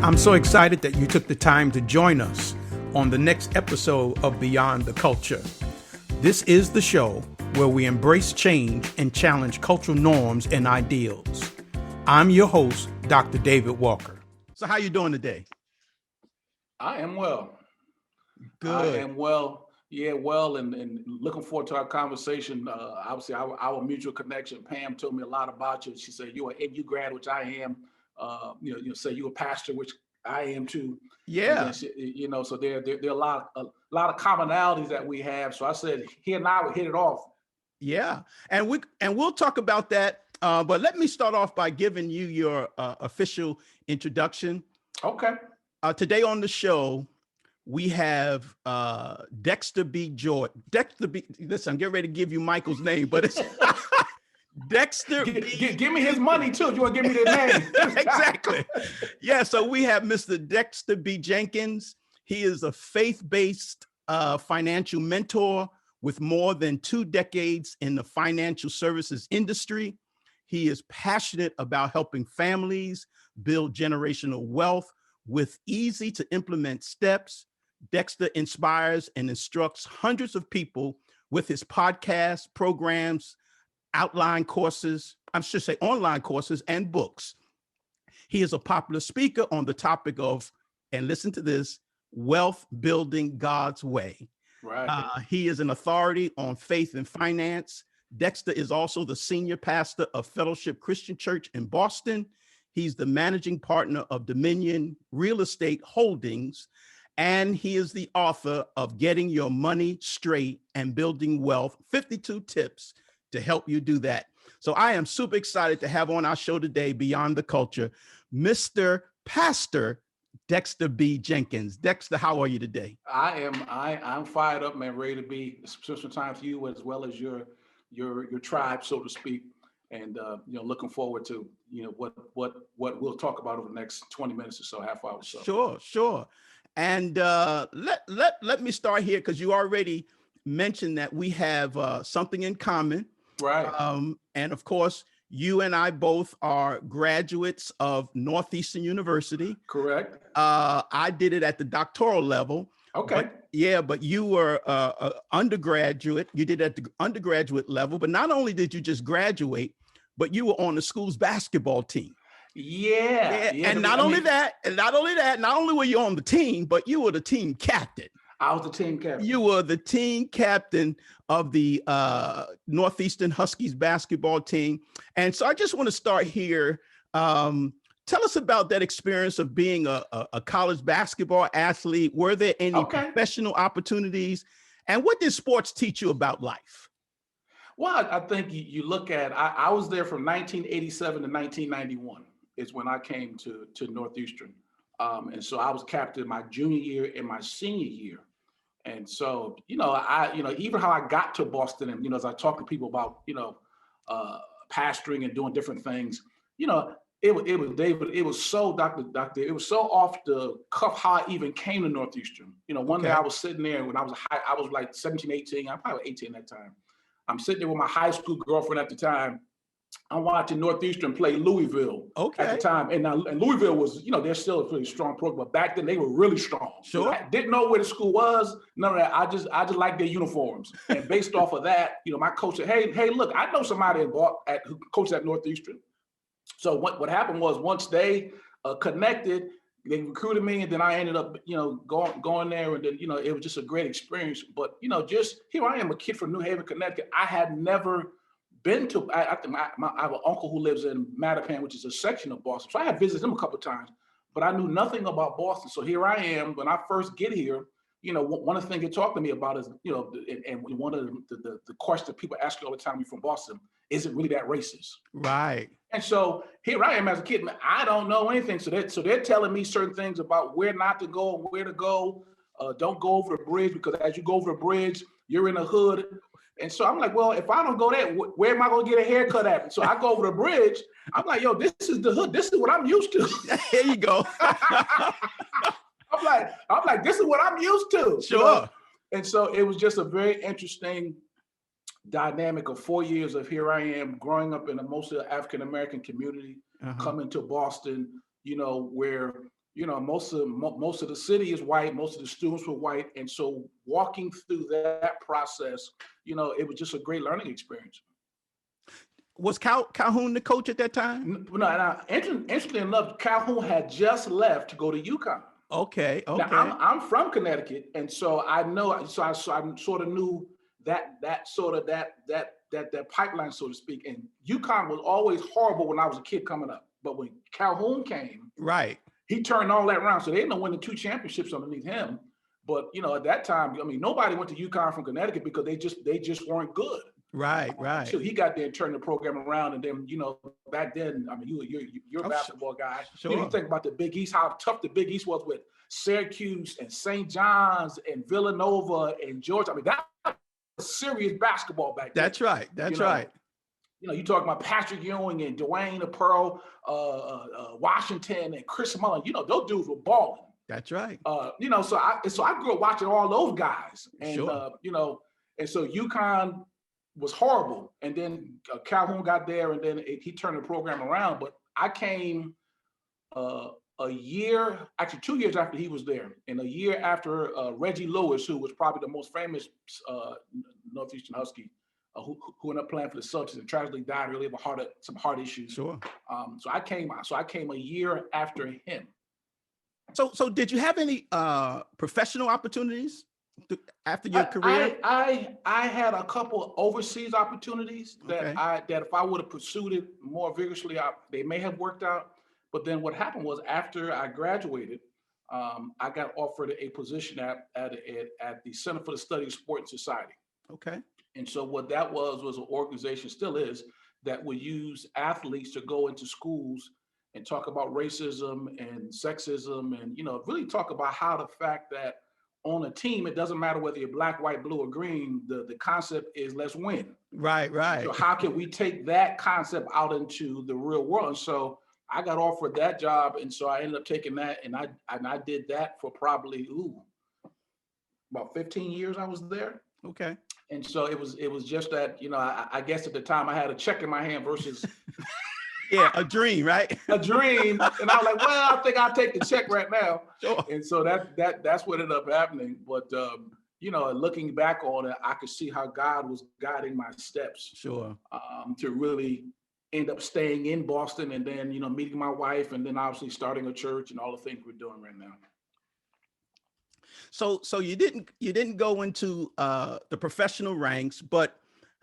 I'm so excited that you took the time to join us on the next episode of Beyond the Culture. This is the show where we embrace change and challenge cultural norms and ideals. I'm your host, Dr. David Walker. So how you doing today? I am well. Good. I am well. Yeah, well, and looking forward to our conversation. Obviously, our mutual connection. Pam told me a lot about you. She said you're an NU grad, which I am. You say you're a pastor, which I am too. Yeah. So there are a lot of commonalities that we have. So I said he and I would hit it off. Yeah, and we'll talk about that. But let me start off by giving you your official introduction. Okay. Today on the show, we have Dexter B. Dexter B. Listen, I'm getting ready to give you Michael's name, but it's Dexter B. Give me his money too. If you want to give me their name. Exactly. Yeah. So we have Mr. Dexter B. Jenkins. He is a faith-based financial mentor with more than 2 decades in the financial services industry. He is passionate about helping families build generational wealth with easy to implement steps. Dexter inspires and instructs hundreds of people with his podcasts, programs, online courses, and books. He is a popular speaker on the topic of, and listen to this, wealth building God's way. Right. He is an authority on faith and finance. Dexter is also the senior pastor of Fellowship Christian Church in Boston. He's the managing partner of Dominion Real Estate Holdings, and he is the author of Getting Your Money Straight and Building Wealth, 52 Tips to help you do that. So I am super excited to have on our show today, Beyond the Culture, Mr. Pastor Dexter B. Jenkins. Dexter, how are you today? I'm fired up, man, ready to be some time for you as well as your tribe, so to speak. And looking forward to what we'll talk about over the next 20 minutes or so, half hour or so. Sure. And let me start here because you already mentioned that we have something in common. Right. And of course, you and I both are graduates of Northeastern University. Correct. I did it at the doctoral level. Okay. But you were an undergraduate. You did it at the undergraduate level. But not only did you just graduate, but you were on the school's basketball team. Yeah. And not only were you on the team, but you were the team captain. I was the team captain. You were the team captain of the Northeastern Huskies basketball team. And so I just want to start here. Tell us about that experience of being a college basketball athlete. Were there any professional opportunities? And what did sports teach you about life? Well, I think you look at, I was there from 1987 to 1991 is when I came to Northeastern. And so I was captain my junior year and my senior year. And so, even how I got to Boston and, as I talk to people about, pastoring and doing different things, it was David, it was so Doctor, it was so off the cuff how I even came to Northeastern. One day I was sitting there when I was like 17, 18, I probably 18 at that time. I'm sitting there with my high school girlfriend at the time. I'm watching Northeastern play Louisville at the time. And Louisville was, they're still a pretty strong program, but back then they were really strong. Sure. I didn't know where the school was, none of that. I just liked their uniforms. And based off of that, my coach said, hey, look, I know somebody who coached at Northeastern. So what happened was once they connected, they recruited me, and then I ended up, going there, and then, it was just a great experience. But, just here I am, a kid from New Haven, Connecticut. I had never been to, I have an uncle who lives in Mattapan, which is a section of Boston. So I had visited him a couple of times, but I knew nothing about Boston. So here I am, when I first get here, one of the things they talk to me about is, and one of the questions people ask you all the time, you're from Boston, is it really that racist? Right. And so here I am as a kid, man, I don't know anything. So they're telling me certain things about where not to go and where to go. Don't go over the bridge, because as you go over the bridge, you're in the hood. And so I'm like, well, if I don't go there, where am I going to get a haircut at? So I go over the bridge. I'm like, yo, this is the hood. This is what I'm used to. There you go. I'm like, this is what I'm used to. Sure. And so it was just a very interesting dynamic of 4 years of here I am growing up in a mostly African-American community, coming to Boston, where, most of the city is white, most of the students were white. And so walking through that process, it was just a great learning experience. Was Calhoun the coach at that time? No, interestingly enough, Calhoun had just left to go to UConn. Okay. Now I'm from Connecticut, and so I know, so I sort of knew that pipeline, so to speak. And UConn was always horrible when I was a kid coming up, but when Calhoun came, right, he turned all that around. So they ended up winning 2 championships underneath him. But at that time, nobody went to UConn from Connecticut because they just weren't good. Right. So he got there and turned the program around, and then back then, you're a basketball guy. Sure. You think about the Big East, how tough the Big East was with Syracuse and St. John's and Villanova and Georgia. That was serious basketball back then. That's right. That's right. You talk about Patrick Ewing and Dwayne the Pearl, Washington and Chris Mullin. Those dudes were balling. That's right. So I grew up watching all those guys, and sure. And so UConn was horrible, and then Calhoun got there, and then he turned the program around. But I came a year, actually 2 years after he was there, and a year after Reggie Lewis, who was probably the most famous Northeastern Husky, who ended up playing for the Celtics and tragically died early of some heart issues. Sure. So I came a year after him. So did you have any professional opportunities after your career? I had a couple overseas opportunities that if I would have pursued it more vigorously, they may have worked out. But then what happened was, after I graduated, I got offered a position at the Center for the Study of Sport and Society. Okay. And so what that was an organization, still is, that would use athletes to go into schools and talk about racism and sexism, and really talk about how the fact that on a team, it doesn't matter whether you're black, white, blue, or green. The concept is let's win. Right. So how can we take that concept out into the real world? And so I got offered that job, and so I ended up taking that, and I did that for probably about 15 years. I was there. Okay. And so it was just that, I guess at the time I had a check in my hand versus yeah, a dream, right? a dream. And I was like, well, I think I'll take the check right now. Sure. And so that's what ended up happening. But looking back on it, I could see how God was guiding my steps. Sure. To really end up staying in Boston, and then meeting my wife, and then obviously starting a church and all the things we're doing right now. So you didn't go into the professional ranks, but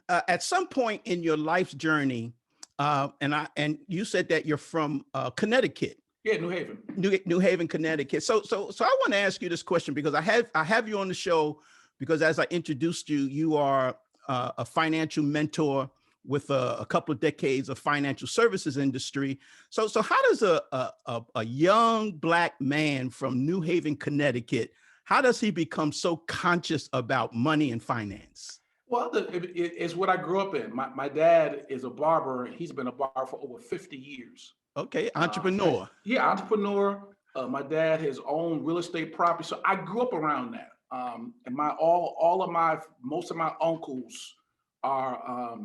at some point in your life's journey, and you said that you're from Connecticut. Yeah, New Haven. New Haven, Connecticut. So I want to ask you this question, because I have you on the show because, as I introduced you, you are a financial mentor with a couple of decades of financial services industry. So how does a young Black man from New Haven, Connecticut, how does he become so conscious about money and finance? Well, it's what I grew up in. My dad is a barber. He's been a barber for over 50 years. Okay, entrepreneur. Entrepreneur. My dad has owned real estate property, so I grew up around that. And most of my uncles are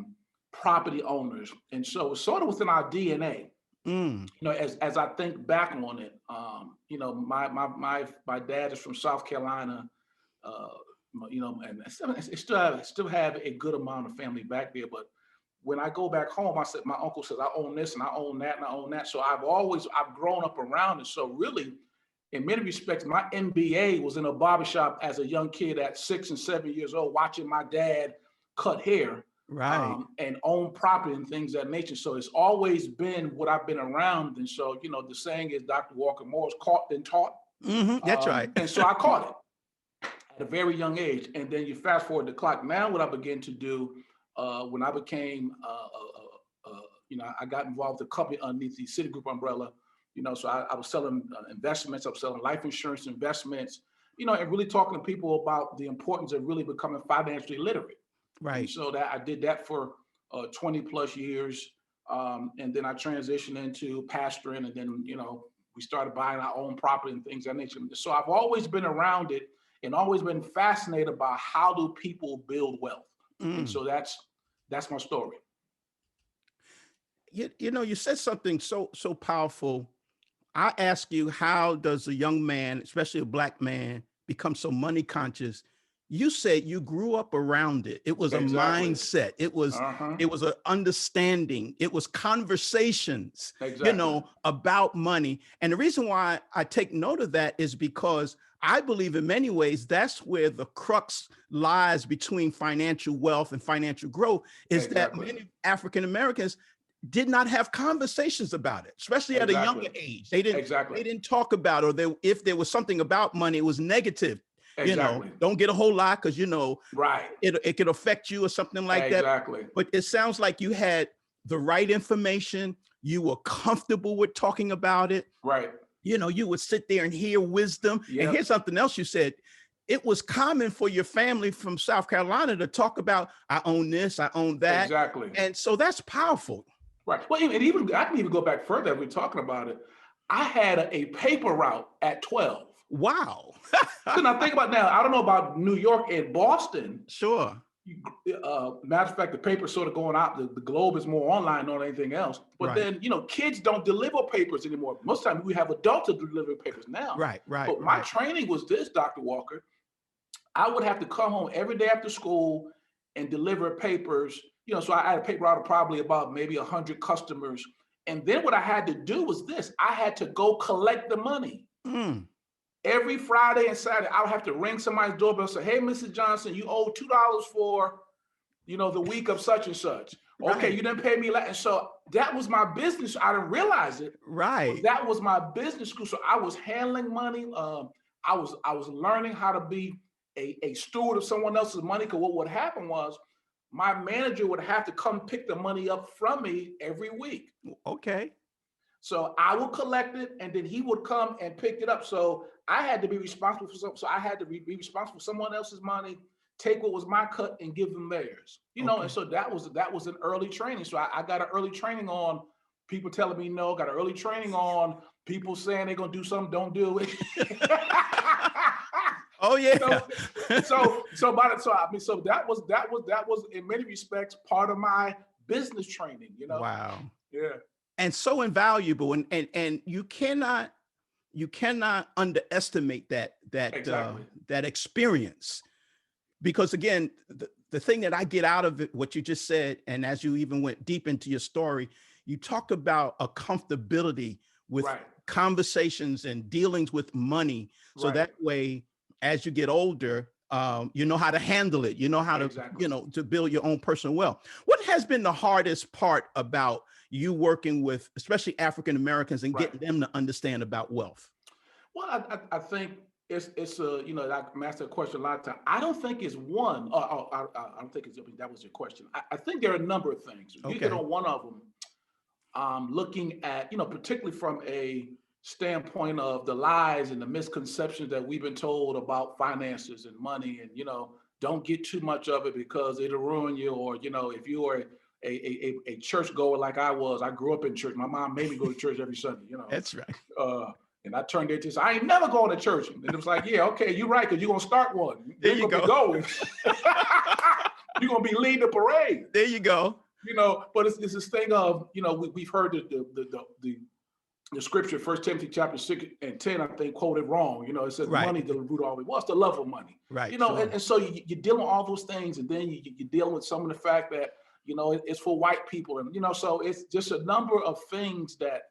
property owners, and so it's sort of within our DNA. As I think back on it, my dad is from South Carolina, and I still have a good amount of family back there. But when I go back home, my uncle says, I own this and I own that and I own that. So I've grown up around it. So really, in many respects, my MBA was in a barbershop as a young kid at 6 and 7 years old, watching my dad cut hair. Right. And own property and things of that nature. So it's always been what I've been around. And so, the saying is, Dr. Walker Moore's caught then taught. That's right. And so I caught it at a very young age. And then you fast forward the clock. Now what I began to do when I became, I got involved with a company underneath the Citigroup umbrella. So I was selling investments. I was selling life insurance investments, and really talking to people about the importance of really becoming financially literate. Right. And so that I did that for 20 plus years. And then I transitioned into pastoring, and then, we started buying our own property and things of that nature. So I've always been around it and always been fascinated about how do people build wealth. And so that's my story. You said something so powerful I ask you, how does a young man, especially a Black man, become so money conscious? You said you grew up around it. It was a Exactly. mindset. Uh-huh. It was an understanding. It was conversations, Exactly. about money. And the reason why I take note of that is because I believe in many ways that's where the crux lies between financial wealth and financial growth, is that Exactly. many African Americans did not have conversations about it, especially at a younger Exactly. age. Exactly. They didn't talk about, or if there was something about money, it was negative. Exactly. Don't get a whole lot, because Right. it could affect you or something like that. Exactly. But it sounds like you had the right information. You were comfortable with talking about it. Right. You would sit there and hear wisdom. And Yep. here's something else you said. It was common for your family from South Carolina to talk about, I own this, I own that. Exactly. And so that's powerful. Right. Well, and even I can even go back further. We're talking about it. I had a paper route at 12. Wow. So now think about now. I don't know about New York and Boston. Sure. Matter of fact, the paper's sort of going out. The Globe is more online than anything else. But Right. then, kids don't deliver papers anymore. Most of the time, we have adults that deliver papers now. Right. But my training was this, Dr. Walker. I would have to come home every day after school and deliver papers. So I had a paper out of probably about maybe 100 customers. And then what I had to do was this. I had to go collect the money. Mm. Every Friday and Saturday, I would have to ring somebody's doorbell and say, hey, Mrs. Johnson, you owe $2 for, the week of such and such. Okay, Right. you didn't pay me. And so that was my business. I didn't realize it. Right. But that was my business school. So I was handling money. I was learning how to be a steward of someone else's money. Because what would happen was my manager would have to come pick the money up from me every week. Okay. So I would collect it, and then he would come and pick it up. So I had to be responsible for something. So I had to be responsible for someone else's money, take what was my cut and give them theirs. Okay. And so that was an early training. So I got an early training on people telling me no, got an early training on people saying they're gonna do something, don't do it. Oh yeah. So that was in many respects part of my business training, Wow. Yeah. And so invaluable. And you cannot underestimate that Exactly. that experience. Because again, the thing that I get out of it, what you just said, and as you even went deep into your story, you talk about a comfortability with Right. conversations and dealings with money. So Right. that way, as you get older, you know how to handle it. You know how to, Exactly. to build your own personal wealth. What has been the hardest part about you working with, especially African Americans, and Right. getting them to understand about wealth? Well, I think it's I asked that question a lot of times. I don't think it's one. I don't think that was your question. I think there are a number of things. You Okay. hit on one of them. Looking at, particularly from a standpoint of the lies and the misconceptions that we've been told about finances and money, and don't get too much of it because it'll ruin you. Or if you are a church goer like I was, I grew up in church. My mom made me go to church every Sunday. That's right. And I turned it to say, I ain't never going to church. And it was like, yeah, okay, you're right, because you're gonna start one. There you gonna go. be going. You're gonna be leading the parade. There you go. But it's this thing of, we've heard the scripture, 1 Timothy chapter 6 and 10, I think, quoted wrong. It says Right. money, the root of all evil. What's the love of money? Right. Sure. And so you're dealing with all those things, and then you're dealing with some of the fact that, it's for white people. And, so it's just a number of things that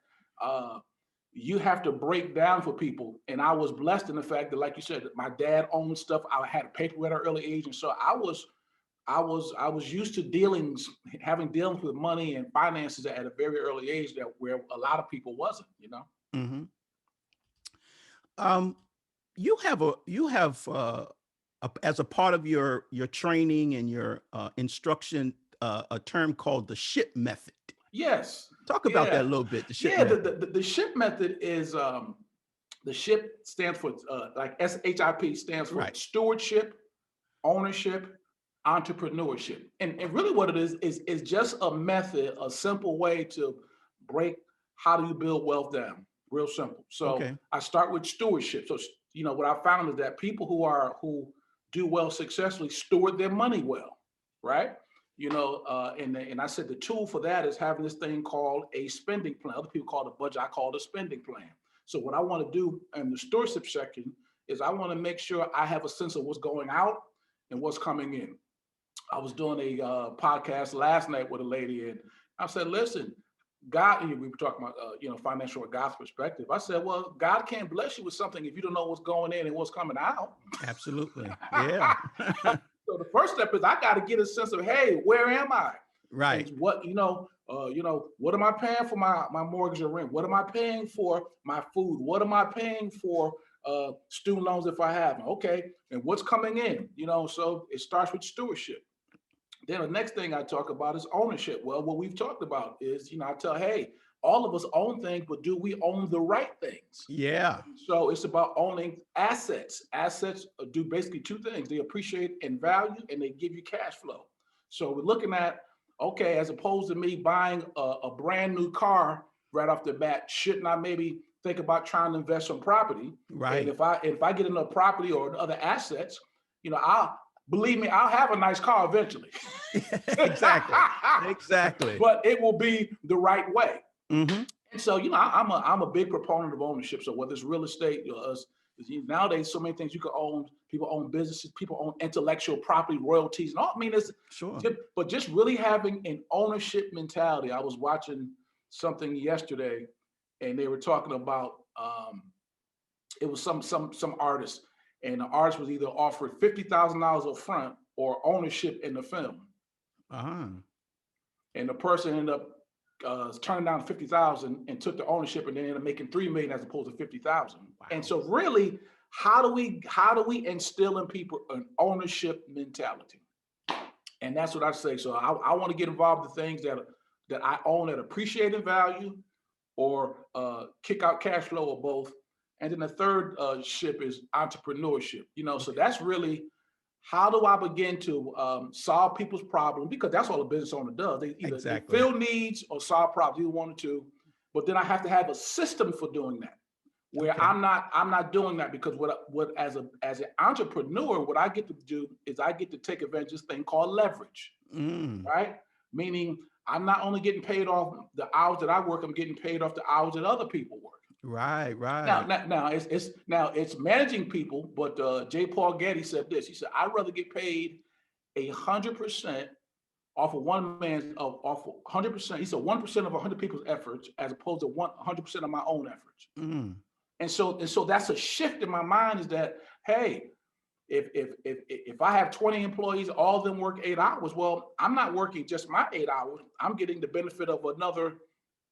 you have to break down for people. And I was blessed in the fact that, like you said, that my dad owned stuff. I had a paper at an early age. And so I was used to having dealings with money and finances at a very early age, where a lot of people wasn't, Mm-hmm. You have as a part of your training and your instruction, a term called the SHIP method. Yes. Talk about that a little bit. The SHIP Yeah, method. the SHIP method is the SHIP stands for like SHIP stands for Right. Stewardship, Ownership, Entrepreneurship. And really what it is just a method, a simple way to break how do you build wealth down. Real simple. So Okay. I start with stewardship. So what I found is that people who do well successfully steward their money well, right? And I said the tool for that is having this thing called a spending plan. Other people call it a budget. I call it a spending plan. So what I want to do in the stewardship section is I want to make sure I have a sense of what's going out and what's coming in. I was doing a podcast last night with a lady, and I said, listen, God, and we were talking about, financial or God's perspective. I said, well, God can't bless you with something if you don't know what's going in and what's coming out. Absolutely. Yeah. So the first step is I got to get a sense of, hey, where am I? Right. And what, what am I paying for my mortgage or rent? What am I paying for my food? What am I paying for student loans if I have them? Okay. And what's coming in? So it starts with stewardship. Then the next thing I talk about is ownership. Well, what we've talked about is, I tell, hey, all of us own things, but do we own the right things? Yeah. So it's about owning assets. Assets do basically two things. They appreciate in value and they give you cash flow. So we're looking at, okay, as opposed to me buying a brand new car right off the bat, shouldn't I maybe think about trying to invest some property? Right. And if I get enough property or other assets, believe me, I'll have a nice car eventually. Exactly. Exactly. But it will be the right way. Mm-hmm. And so, I'm a big proponent of ownership. So whether it's real estate, nowadays, so many things you can own. People own businesses, people own intellectual property, royalties, and all. I mean, it's sure. But just really having an ownership mentality. I was watching something yesterday, and they were talking about it was some artist. And the artist was either offered $50,000 up front or ownership in the film. Uh-huh. And the person ended up turning down 50,000 and took the ownership, and then ended up making $3 million as opposed to 50,000. Wow. And so, really, how do we instill in people an ownership mentality? And that's what I say. So I want to get involved in things that I own that appreciate in value, or kick out cash flow, or both. And then the third ship is entrepreneurship. So that's really, how do I begin to solve people's problems? Because that's all a business owner does. They either they fill needs or solve problems, either one or two. But then I have to have a system for doing that, where okay. I'm not doing that, because what as an entrepreneur, what I get to do is I get to take advantage of this thing called leverage, right? Meaning I'm not only getting paid off the hours that I work, I'm getting paid off the hours that other people work. Right. Now it's managing people, but J. Paul Getty said this. He said, "I'd rather get paid 100% off of one man's off 100%." He said 1% of 100 people's efforts, as opposed to 100% of my own efforts. And so that's a shift in my mind. Is that, hey, if I have 20 employees, all of them work 8 hours. Well, I'm not working just my 8 hours. I'm getting the benefit of another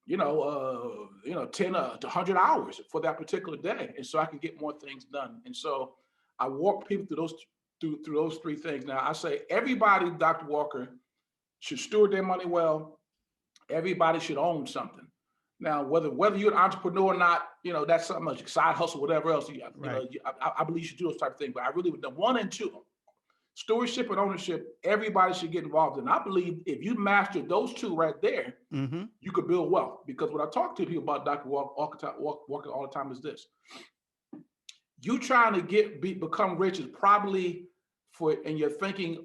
10 to 100 hours for that particular day. And so I can get more things done. And so I walk people through those three things. Now I say everybody, Dr. Walker, should steward their money well. Everybody should own something. Now, whether you're an entrepreneur or not, that's something like side hustle, whatever else. I believe you should do those type of things. But I really, the 1 and 2, stewardship and ownership, everybody should get involved in. I believe if you master those two right there, you could build wealth. Because what I talk to people about, Dr. Walker all the time, is this: you trying to become rich is probably and you're thinking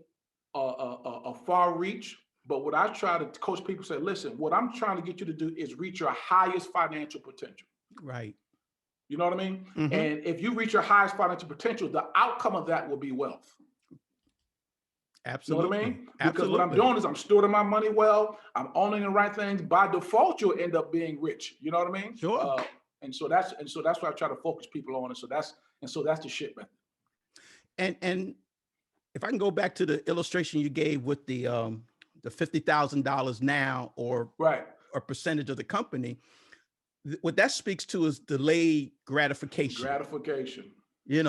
a far reach. But what I try to coach people, say, listen, what I'm trying to get you to do is reach your highest financial potential. Right. You know what I mean? And if you reach your highest financial potential, the outcome of that will be wealth. Absolutely. You know what I mean? Because Absolutely. what I'm doing is I'm stewarding my money well. I'm owning the right things. By default, you'll end up being rich. You know what I mean? Sure. And so that's what I try to focus people on. And so that's the shit method. And if I can go back to the illustration you gave with the $50,000 now, or right, a percentage of the company, what that speaks to is delayed gratification.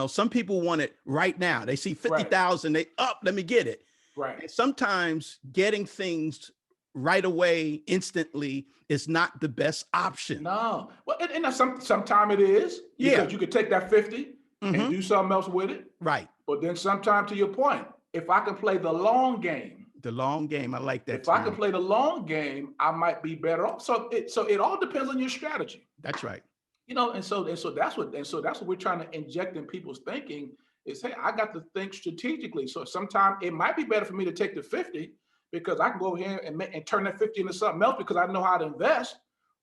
Some people want it right now. They see 50,000, they let me get it. Right. And sometimes getting things right away, instantly, is not the best option. No. Well, and sometimes it is. Because you could take that 50 and do something else with it. Right. But then sometime, to your point, if I can play the long game. The long game, I like that. If I can play the long game, I might be better off. So it all depends on your strategy. That's right. And so that's what we're trying to inject in people's thinking is, hey, I got to think strategically. So sometimes it might be better for me to take the 50 because I can go here and turn that 50 into something else because I know how to invest.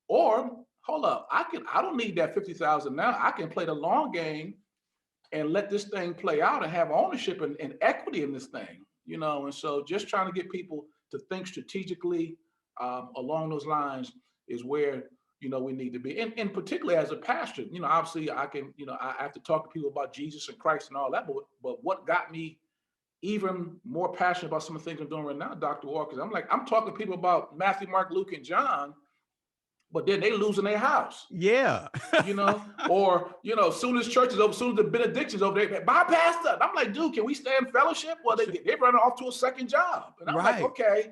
Or hold up, I don't need that 50,000 now. I can play the long game and let this thing play out and have ownership and equity in this thing, you know? And so just trying to get people to think strategically along those lines is where, you know, we need to be. And particularly as a pastor, you know, obviously I can, you know, I have to talk to people about Jesus and Christ and all that, but what got me even more passionate about some of the things I'm doing right now, Dr. Walker, I'm talking to people about Matthew, Mark, Luke, and John, but then they losing their house. Yeah. You know, or, you know, soon as church is over, soon as the benediction's over, they bypass that. I'm like, dude, can we stay in fellowship? Well, they're running off to a second job. And I'm like, okay,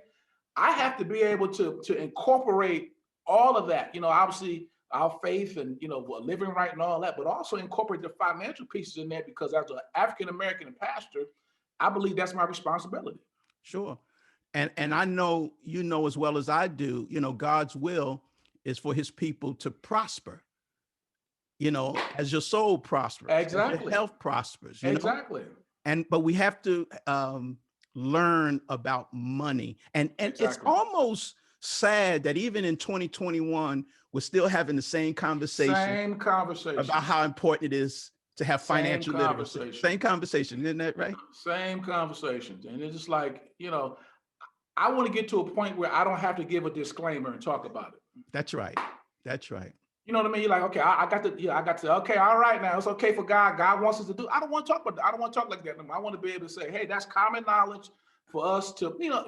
I have to be able to incorporate all of that, you know, obviously our faith and, you know, living right and all that, but also incorporate the financial pieces in there, because as an African-American pastor, I believe that's my responsibility. Sure. And I know, you know, as well as I do, you know, God's will is for his people to prosper, you know, as your soul prospers, exactly, as your health prospers, you exactly know? But we have to learn about money. And exactly. It's almost sad that even in 2021, we're still having the same conversation about how important it is to have financial literacy. Same conversation, isn't that right? Same conversations. And it's just like, you know, I want to get to a point where I don't have to give a disclaimer and talk about it. That's right. That's right. You know what I mean? You're like, okay, I got to, okay, all right, now it's okay for God. God wants us to do. I don't want to talk about that. I don't want to talk like that anymore. I want to be able to say, hey, that's common knowledge for us to, you know,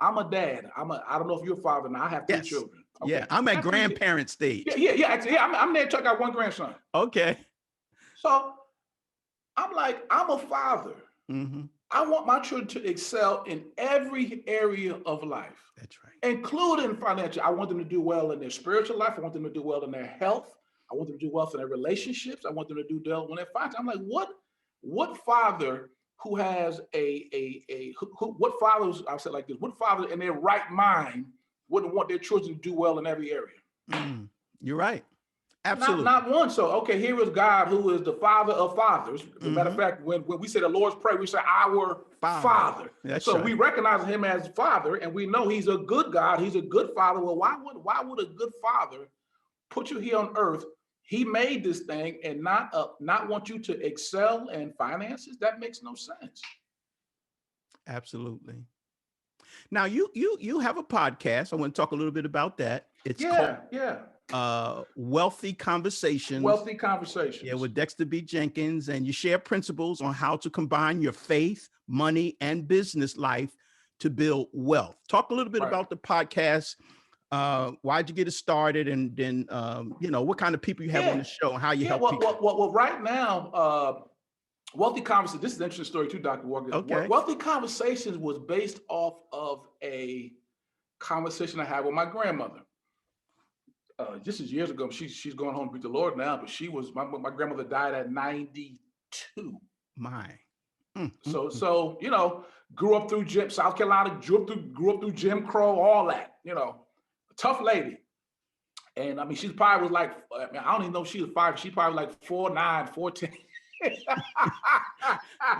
I'm a dad. I don't know if you're a father now. I have 3 children. Okay. Yeah, I'm at grandparent stage. Yeah. I'm there. I got 1 grandson. Okay. So I'm like, I'm a father. Mm-hmm. I want my children to excel in every area of life. That's right. Including financial. I want them to do well in their spiritual life. I want them to do well in their health. I want them to do well in their relationships. I want them to do well when they're finances. I'm like, what father who has what fathers, I'll say it like this, what father in their right mind wouldn't want their children to do well in every area? You're right. Absolutely. Not one. So, okay, here is God, who is the father of fathers. As a matter of fact, when we say the Lord's Prayer, we say our Father. So we recognize him as Father, and we know he's a good God. He's a good father. Well, why would a good father put you here on earth? He made this thing and not want you to excel in finances. That makes no sense. Absolutely. Now you have a podcast. I want to talk a little bit about that. It's called Wealthy Conversations. Wealthy Conversations. Yeah, with Dexter B. Jenkins, and you share principles on how to combine your faith, money, and business life to build wealth. Talk a little bit about the podcast. Why'd you get it started, and then you know, what kind of people you have on the show and how you help people? Well, right now, Wealthy Conversations. This is an interesting story too, Dr. Walker. Okay. Wealthy Conversations was based off of a conversation I had with my grandmother. This is years ago. She's going home to be the Lord now, but my grandmother died at 92. So you know, grew up through South Carolina, grew up through Jim Crow, all that. You know, tough lady. And I mean, she probably was like, I don't even know if she was 5. She probably like 4'9", 4'10".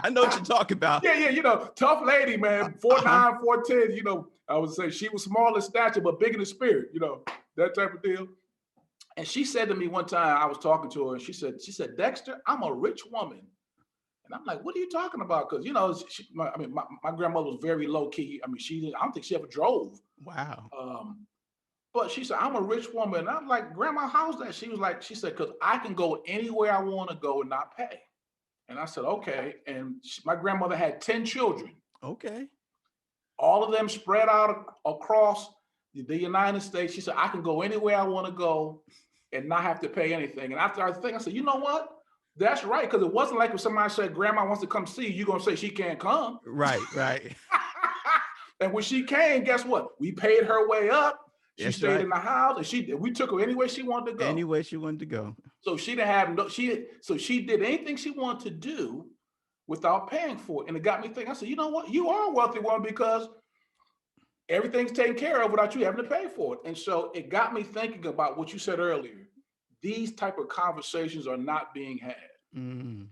I know what you're talking about. Yeah, you know, tough lady, man. 4'9", 4'10". You know, I would say she was small in stature but big in the spirit. You know, that type of deal. And she said to me one time, I was talking to her, and she said, Dexter, I'm a rich woman. And I'm like, what are you talking about? Because, you know, my grandmother was very low key. I mean, I don't think she ever drove. Wow. But she said, I'm a rich woman. And I'm like, Grandma, how's that? She said, because I can go anywhere I want to go and not pay. And I said, okay. And my grandmother had 10 children. Okay. All of them spread out across the United States. She said, I can go anywhere I want to go and not have to pay anything. And after I think, I said, you know what? That's right. Because it wasn't like when somebody said, Grandma wants to come see you, you're going to say she can't come. Right. And when she came, guess what? We paid her way up. She stayed in the house, and we took her anywhere she wanted to go. Anywhere she wanted to go. So she didn't have she did anything she wanted to do without paying for it. And it got me thinking, I said, you know what? You are a wealthy woman because everything's taken care of without you having to pay for it. And so it got me thinking about what you said earlier. These type of conversations are not being had. Mm.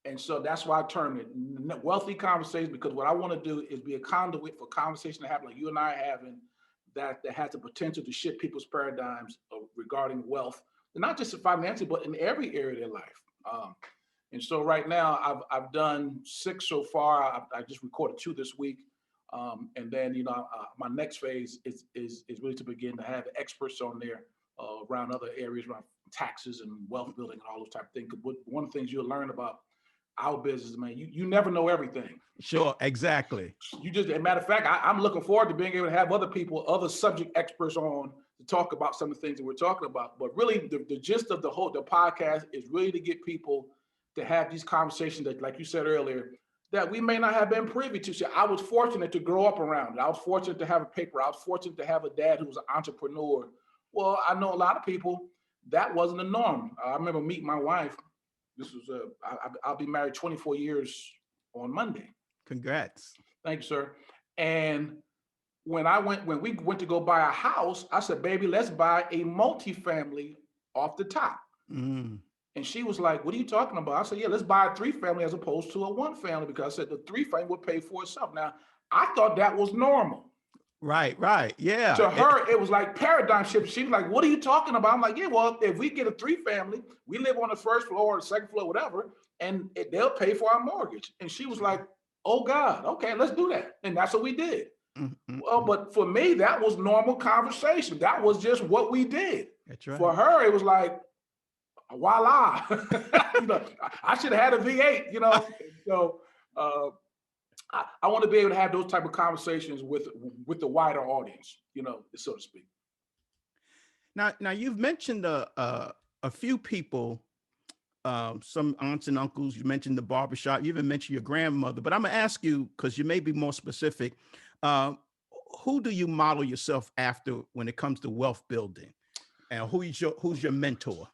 And so that's why I termed it Wealthy Conversations, because what I want to do is be a conduit for conversation to happen like you and I are having that has the potential to shift people's paradigms regarding wealth, and not just financially, but in every area of their life. And so right now, I've done 6 so far. I just recorded 2 this week, and then my next phase is really to begin to have experts on there around other areas around taxes and wealth building and all those type of things. One of the things you'll learn about our business, man, you never know everything. Sure, exactly. You just, as a matter of fact, I'm looking forward to being able to have other people, other subject experts on to talk about some of the things that we're talking about. But really, the gist of the podcast is really to get people to have these conversations that, like you said earlier, that we may not have been privy to. So I was fortunate to grow up around it. I was fortunate to have a paper. I was fortunate to have a dad who was an entrepreneur. Well, I know a lot of people, that wasn't the norm. I remember meeting my wife. This was I'll be married 24 years on Monday. Congrats. Thank you, sir. And when we went to go buy a house, I said, baby, let's buy a multifamily off the top. Mm. And she was like, what are you talking about? I said, yeah, let's buy a 3-family as opposed to a 1-family, because I said the 3-family would pay for itself. Now, I thought that was normal. Right. Yeah. To her, it was like paradigm shift. She was like, what are you talking about? I'm like, yeah, well, if we get a 3-family, we live on the 1st floor or the 2nd floor, whatever, and they'll pay for our mortgage. And she was like, oh God, okay, let's do that. And that's what we did. Mm-hmm. Well, but for me, that was normal conversation. That was just what we did. That's right. For her, it was like, voila. I should have had a V8, So I want to be able to have those type of conversations with the wider audience, so to speak. Now you've mentioned a few people, some aunts and uncles. You mentioned the barbershop. You even mentioned your grandmother. But I'm gonna ask you, because you may be more specific. Who do you model yourself after when it comes to wealth building, and who's your mentor?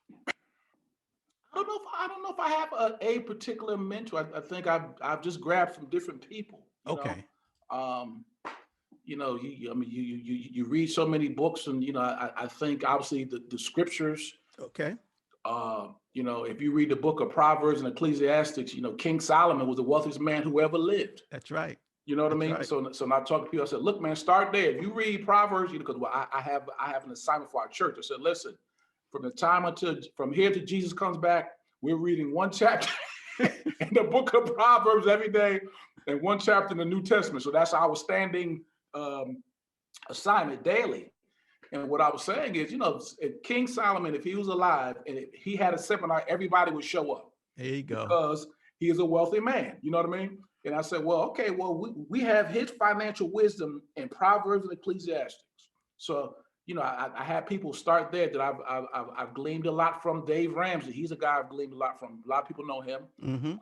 I don't know if I have a particular mentor. I think I've just grabbed from different people. Okay. You read so many books, and I think obviously the scriptures. Okay. If you read the book of Proverbs and Ecclesiastics, King Solomon was the wealthiest man who ever lived. That's right. You know what I mean? Right. So when I talk to people, I said, look, man, start there. If you read Proverbs, because I have an assignment for our church. I said, listen, from here to Jesus comes back, we're reading 1 chapter in the book of Proverbs every day and 1 chapter in the New Testament. So that's our standing assignment daily. And what I was saying is, if King Solomon, if he was alive and if he had a seminar, everybody would show up. There you go. Because he is a wealthy man. You know what I mean? And I said, well, okay, we have his financial wisdom in Proverbs and Ecclesiastics. So, I had people start there that I've gleaned a lot from. Dave Ramsey, he's a guy I've gleaned a lot from. A lot of people know him. Mm-hmm.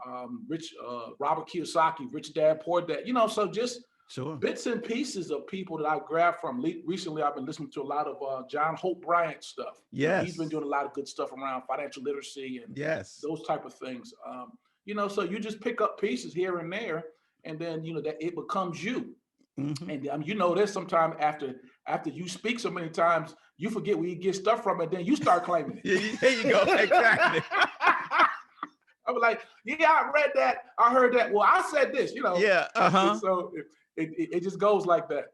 Robert Kiyosaki, Rich Dad, Poor Dad. So just sure. Bits and pieces of people that I've grabbed from. Recently, I've been listening to a lot of John Hope Bryant stuff. Yes. He's been doing a lot of good stuff around financial literacy and yes, those type of things. So you just pick up pieces here and there, and then that it becomes you. Mm-hmm. And this sometimes after you speak so many times, you forget where you get stuff from, and then you start claiming it. There you go. Exactly. I was like, yeah, I read that, I heard that. Well, I said this, Yeah. Uh-huh. So it just goes like that.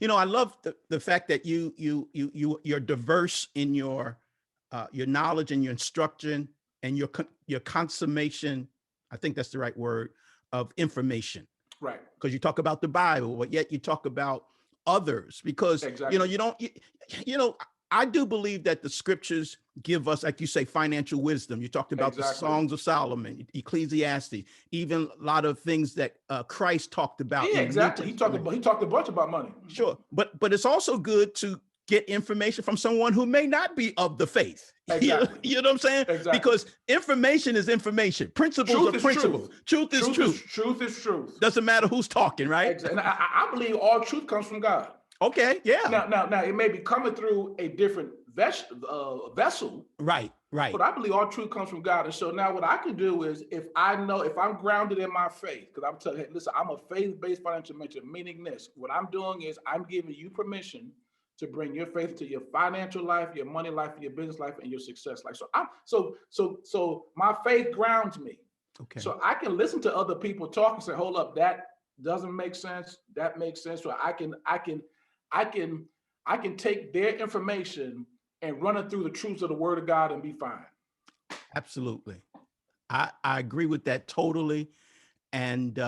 I love the fact that you're diverse in your knowledge and your instruction and your consummation. I think that's the right word, of information. Right. Because you talk about the Bible, but yet you talk about others, because exactly. I do believe that the scriptures give us, like you say, financial wisdom. You talked about the Songs of Solomon, Ecclesiastes, even a lot of things that Christ talked about. Yeah, exactly. He talked a bunch about money. Sure, but it's also good to get information from someone who may not be of the faith. Exactly. You know what I'm saying? Exactly. Because information is information. Principles are principles. Truth is truth. Truth is truth. Doesn't matter who's talking, right? Exactly. And I believe all truth comes from God. Okay, yeah. Now it may be coming through a different vessel. Right. But I believe all truth comes from God. And so now what I can do is, if I'm grounded in my faith, because I'm telling you, hey, listen, I'm a faith-based financial mentor, meaning this. What I'm doing is I'm giving you permission to bring your faith to your financial life, your money life, your business life, and your success life. So my faith grounds me. Okay. So I can listen to other people talk and say, hold up, that doesn't make sense. That makes sense. So I can I can take their information and run it through the truths of the Word of God and be fine. Absolutely. I agree with that totally. And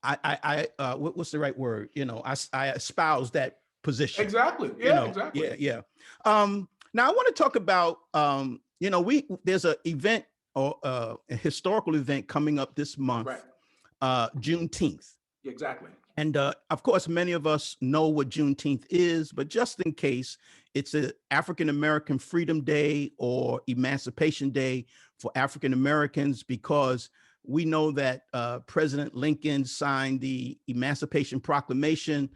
what's the right word? I espouse that position. Exactly. Yeah, exactly. Yeah. Now I want to talk about, there's an event or a historical event coming up this month, Juneteenth. Exactly. And of course, many of us know what Juneteenth is, but just in case, it's an African American Freedom Day or Emancipation Day for African Americans, because we know that President Lincoln signed the Emancipation Proclamation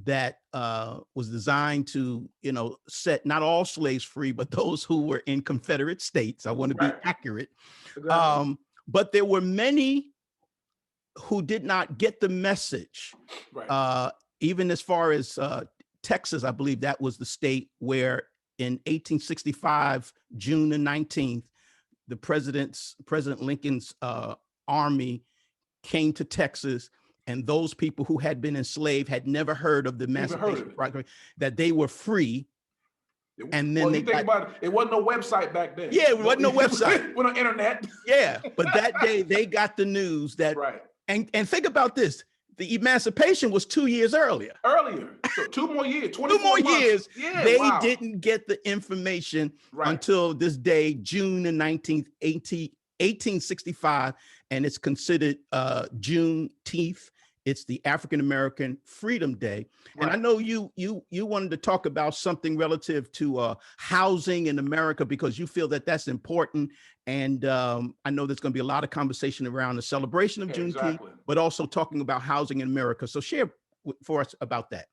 that was designed to, set not all slaves free, but those who were in Confederate states. I want to be accurate. Exactly. But there were many who did not get the message. Even as far as Texas, I believe that was the state where in 1865, June the 19th, President Lincoln's army came to Texas, and those people who had been enslaved had never heard of the Emancipation Proclamation, that they were free. And then you think about it, it wasn't no website back then. Yeah, it wasn't no website. Wasn't no internet. Yeah, but that day they got the news that, and think about this, the emancipation was 2 years earlier. So 2 more years, 24 2 more months. years. Yeah, they didn't get the information until this day, June the 19th, 1865, and it's considered Juneteenth. It's the African American Freedom Day. And I know you wanted to talk about something relative to housing in America, because you feel that that's important. And I know there's going to be a lot of conversation around the celebration of Juneteenth, but also talking about housing in America. So share for us about that.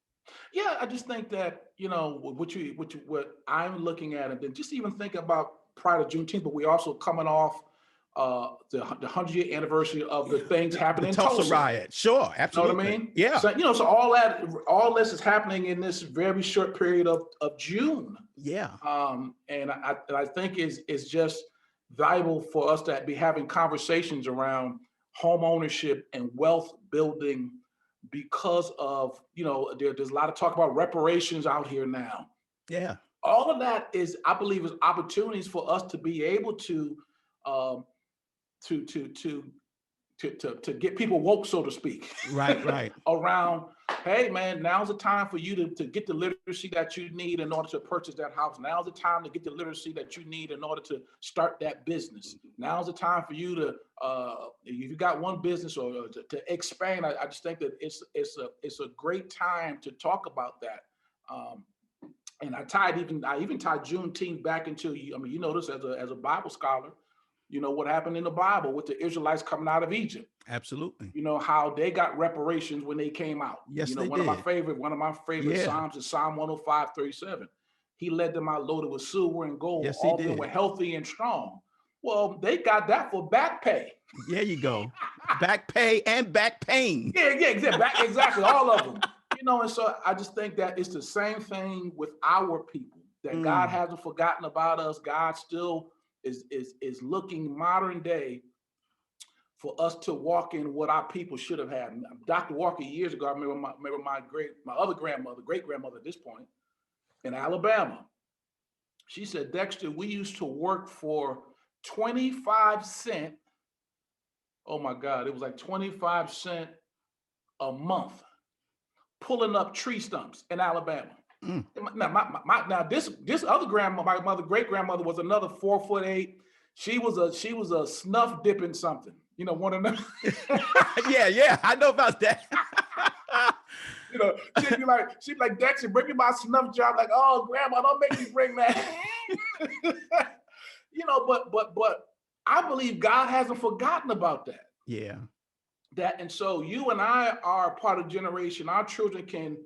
Yeah, I just think that, what I'm looking at, and then just even think about prior to Juneteenth, but we also coming off the 100-year anniversary of the things happening in Tulsa riot. Sure, absolutely. You know what I mean? Yeah. So, so all this is happening in this very short period of June. Yeah. And I think is just valuable for us to be having conversations around home ownership and wealth building, because of, there's a lot of talk about reparations out here now. Yeah. All of that I believe is opportunities for us to be able to get people woke, so to speak. Right. Around, hey man, now's the time for you to get the literacy that you need in order to purchase that house. Now's the time to get the literacy that you need in order to start that business. Now's the time for you to, if you got one business or to expand. I just think that it's a great time to talk about that. And I even tied Juneteenth back into, this as a Bible scholar. What happened in the Bible with the Israelites coming out of Egypt. Absolutely. How they got reparations when they came out. Yes, they one did. of my favorite Psalms is Psalm 105:37. He led them out loaded with silver and gold. Yes, all of them were healthy and strong. Well, they got that for back pay. There you go. Back pay and back pain. Yeah, exactly. All of them. And so I just think that it's the same thing with our people, that God hasn't forgotten about us. God still is looking modern day for us to walk in what our people should have had. Dr. Walker years ago, I remember my great grandmother at this point in Alabama. She said, Dexter, we used to work for 25 cents. Oh my God, it was like 25 cents a month, pulling up tree stumps in Alabama. Now this other grandma, my great grandmother, was another 4'8". She was a snuff dipping something. One of them. Yeah, I know about that. she'd be like, Dexter, bring me my snuff jar. Like, oh, grandma, don't make me bring that. But I believe God hasn't forgotten about that. Yeah. And so you and I are part of generation. Our children can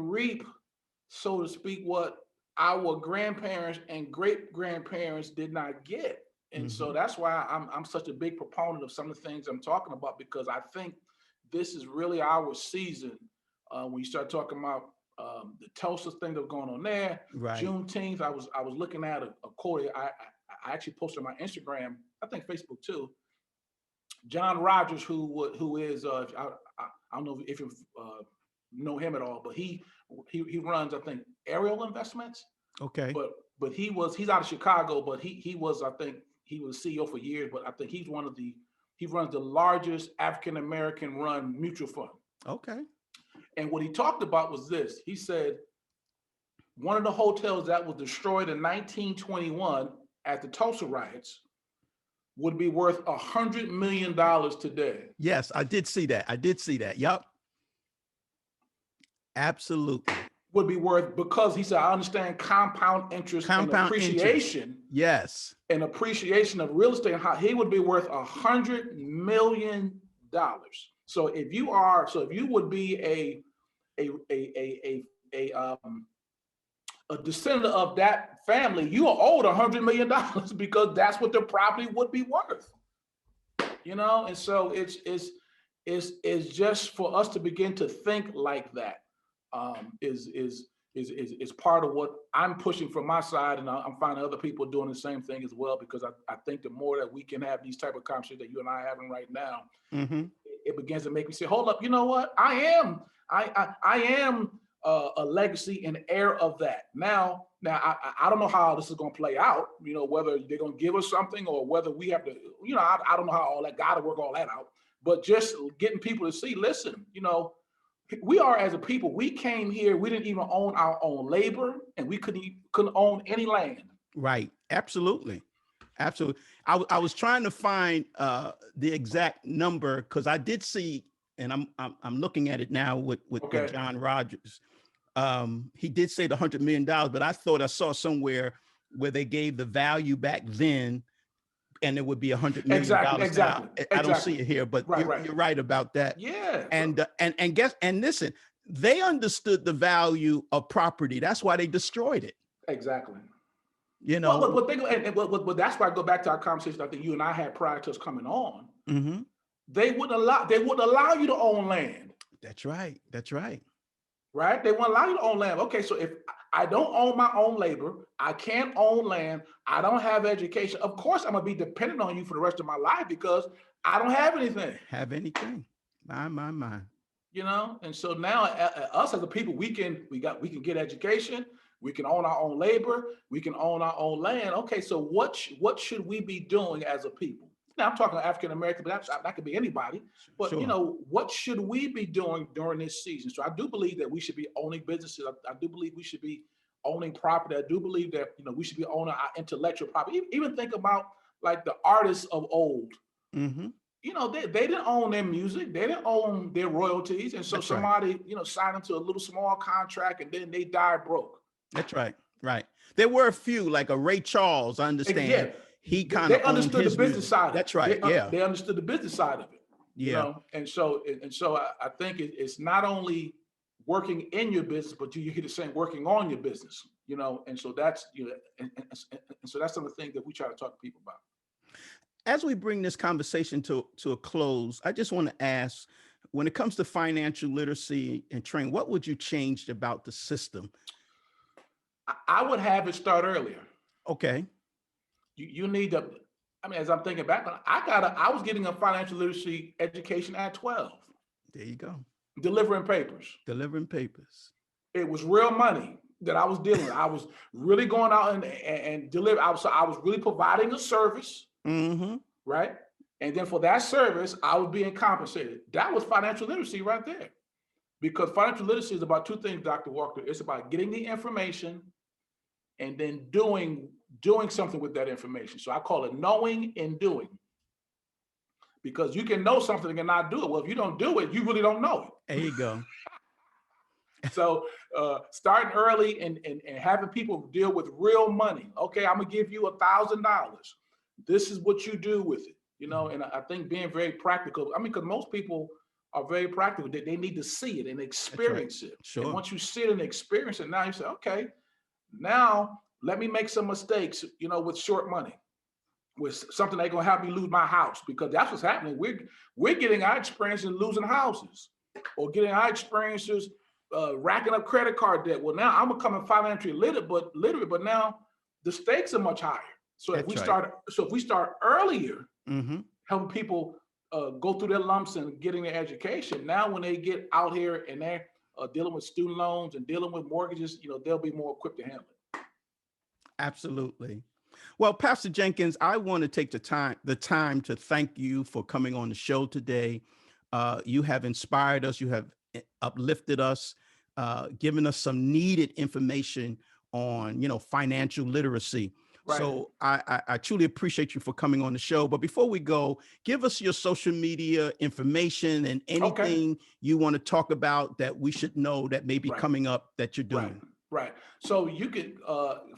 reap, so to speak, what our grandparents and great grandparents did not get. And so that's why I'm such a big proponent of some of the things I'm talking about, because I think this is really our season. When you start talking about the Tulsa thing that's going on there, Juneteenth, I was looking at a quote. I actually posted on my Instagram, I think Facebook too. John Rogers, who is I don't know if you're know him at all, but he runs, I think, aerial investments. Okay. But he's out of Chicago, but he was, I think he was CEO for years, but I think he runs the largest African American run mutual fund. Okay. And what he talked about was this. He said one of the hotels that was destroyed in 1921 at the Tulsa riots would be worth $100 million today. Yes, I did see that. Yup. Absolutely. Would be worth, because he said, I understand compound interest and appreciation. Interest. Yes. And appreciation of real estate, how he would be worth $100 million. So if you would be a descendant of that family, you are owed $100 million because that's what the property would be worth. And so it's just for us to begin to think like that. Is part of what I'm pushing from my side, and I'm finding other people doing the same thing as well, because I think the more that we can have these type of conversations that you and I are having right now, it begins to make me say, hold up, you know what? I am a legacy and heir of that. Now I don't know how this is going to play out, whether they're going to give us something or whether we have to, I don't know how all that, got to work all that out, but just getting people to see, listen, we are, as a people, we came here, we didn't even own our own labor, and we couldn't own any land. Right. Absolutely. Absolutely. I was trying to find the exact number, because I did see, and I'm looking at it now with John Rogers. He did say the $100 million, but I thought I saw somewhere where they gave the value back then, and it would be $100 million. Exactly. I don't see it here, but you're right about that. Yeah. And listen, they understood the value of property. That's why they destroyed it. Exactly. But that's why I go back to our conversation I think you and I had prior to us coming on. Mm-hmm. They wouldn't allow you to own land. That's right. Right? They won't allow you to own land. Okay, so if I don't own my own labor, I can't own land, I don't have education, of course I'm gonna be dependent on you for the rest of my life because I don't have anything. My. And so now us as a people, we can get education, we can own our own labor, we can own our own land. Okay, so what should we be doing as a people? Now I'm talking African American, but that could be anybody. But sure. What should we be doing during this season? So I do believe that we should be owning businesses. I do believe we should be owning property. I do believe that we should be owning our intellectual property. Even think about like the artists of old. Mm-hmm. They didn't own their music, they didn't own their royalties, and so That's somebody signed them to a little small contract, and then they died broke. That's right. Right. There were a few, like a Ray Charles. I understand. Yeah. He kind of understood the business side. That's right. They understood the business side of it. Yeah. And so I think it's not only working in your business, but you hear the same working on your business. And so that's and so that's some of the things that we try to talk to people about. As we bring this conversation to a close, I just want to ask, when it comes to financial literacy and training, what would you change about the system? I would have it start earlier. Okay. You need to, as I'm thinking back, I was getting a financial literacy education at 12. There you go. Delivering papers. It was real money that I was dealing with. I was really going out and deliver. I was really providing a service. Mm-hmm. Right. And then for that service, I was being compensated. That was financial literacy right there. Because financial literacy is about two things, Dr. Walker. It's about getting the information and then doing something with that information. So I call it knowing and doing. Because you can know something and not do it. Well, if you don't do it, you really don't know it. There you go. So starting early and having people deal with real money. Okay, I'm gonna give you $1,000. This is what you do with it. And I think being very practical. Because most people are very practical. They need to see it and experience it. Sure. And once you see it and experience it, now you say, okay, now let me make some mistakes, with short money, with something that's gonna have me lose my house, because that's what's happening. We're getting our experience in losing houses, or getting our experiences racking up credit card debt. Well, now I'm becoming financially literate, but now the stakes are much higher. So if we start earlier, mm-hmm. helping people go through their lumps and getting their education, now when they get out here and they're dealing with student loans and dealing with mortgages, they'll be more equipped to handle it. Absolutely. Well, Pastor Jenkins, I want to take the time to thank you for coming on the show today. You have inspired us. You have uplifted us, given us some needed information on, financial literacy. Right. So I truly appreciate you for coming on the show. But before we go, give us your social media information and anything you want to talk about that we should know that may be coming up that you're doing. Right. So you can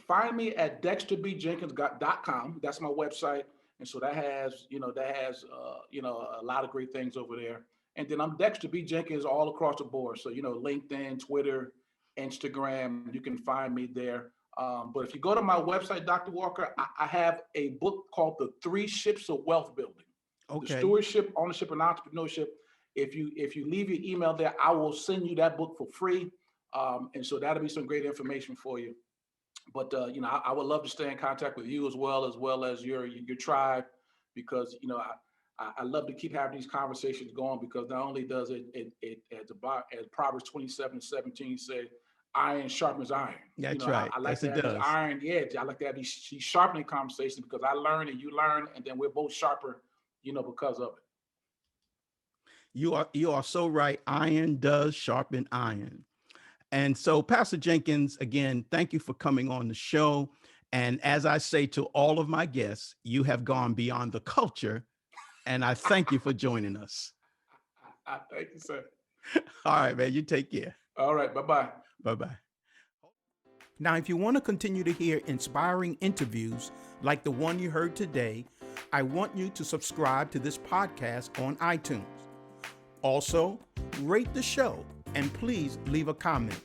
find me at dexterbjenkins.com. That's my website. And so that has a lot of great things over there. And then I'm Dexter B. Jenkins all across the board. So, LinkedIn, Twitter, Instagram, you can find me there. But if you go to my website, Dr. Walker, I have a book called The 3 Ships of Wealth Building. Okay. The Stewardship, Ownership, and Entrepreneurship. If you leave your email there, I will send you that book for free. And so that'll be some great information for you. But, I would love to stay in contact with you as well as your tribe, because, I love to keep having these conversations going, because not only does it as Proverbs 27:17 say, iron sharpens iron. That's right. I like yes, to have these iron edge. I like to have these sharpening conversations, because I learn and you learn, and then we're both sharper, because of it. You are so right. Iron does sharpen iron. And so, Pastor Jenkins, again, thank you for coming on the show. And as I say to all of my guests, you have gone beyond the culture, and I thank you for joining us. Thank you, sir. All right, man, you take care. All right, bye-bye. Bye-bye. Now, if you want to continue to hear inspiring interviews like the one you heard today, I want you to subscribe to this podcast on iTunes. Also, rate the show and please leave a comment.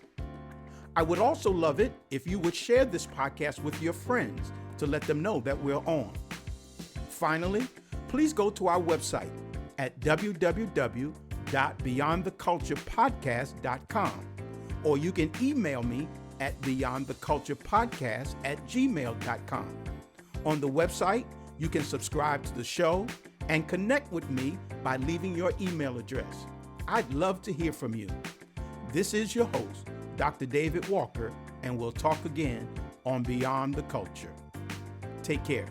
I would also love it if you would share this podcast with your friends to let them know that we're on. Finally, please go to our website at www.beyondtheculturepodcast.com, or you can email me at beyondtheculturepodcast@gmail.com. On the website, you can subscribe to the show and connect with me by leaving your email address. I'd love to hear from you. This is your host, Dr. David Walker, and we'll talk again on Beyond the Culture. Take care.